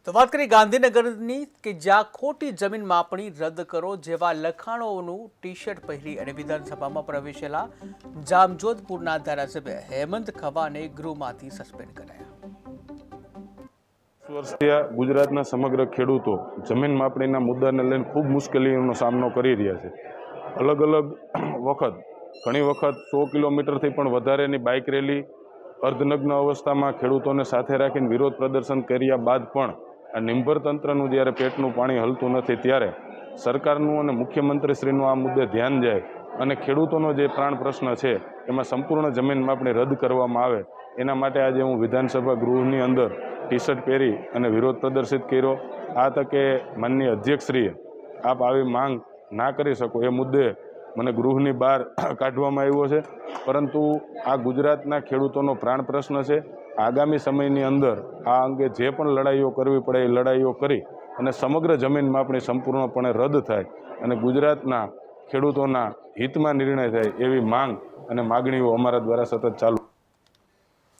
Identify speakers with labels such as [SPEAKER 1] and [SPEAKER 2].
[SPEAKER 1] તો વાત કરીએ ગાંધીનગરની કે જ્યાં ખોટી જમીન માપણી રદ કરો જેવા લખાણોનું ટી શર્ટ પહેરી અને વિધાનસભામાં પ્રવેશેલા જામજોધપુરના ધારાસભ્ય હેમંત ખવાને ગૃહમાંથી સસ્પેન્ડ કરાયા।
[SPEAKER 2] વર્ષથી ગુજરાતના સમગ્ર ખેડૂતો જમીન માપણીના મુદ્દાને લઈને ખૂબ મુશ્કેલીઓનો સામનો કરી રહ્યા છે। અલગ અલગ વખત ઘણી વખત 100 કિલોમીટરથી પણ વધારેની બાઇક રેલી અર્ધનગ્ન અવસ્થામાં ખેડૂતોને સાથે રાખીને વિરોધ પ્રદર્શન કર્યા બાદ પણ આ નિંભર તંત્રનું જ્યારે પેટનું પાણી હલતું નથી ત્યારે સરકારનું અને મુખ્યમંત્રીશ્રીનું આ મુદ્દે ધ્યાન જાય અને ખેડૂતોનો જે પ્રાણ પ્રશ્ન છે એમાં સંપૂર્ણ જમીન માપણી રદ કરવામાં આવે એના માટે આજે હું વિધાનસભા ગૃહની અંદર ટી શર્ટ પહેરી અને વિરોધ પ્રદર્શિત કર્યો। આ તકે માનનીય અધ્યક્ષશ્રીએ આપ આવી માંગ ના કરી શકો એ મુદ્દે મને ગૃહની બહાર કાઢવામાં આવ્યો છે, પરંતુ આ ગુજરાતના ખેડૂતોનો પ્રાણ પ્રશ્ન છે। આગામી સમયની અંદર આ અંગે જે પણ લડાઈઓ કરવી પડે એ લડાઈઓ કરી અને સમગ્ર જમીન માપણી સંપૂર્ણપણે રદ થાય અને ગુજરાતના ખેડૂતોના હિતમાં નિર્ણય થાય એવી માંગ અને માગણીઓ અમારા દ્વારા સતત ચાલુ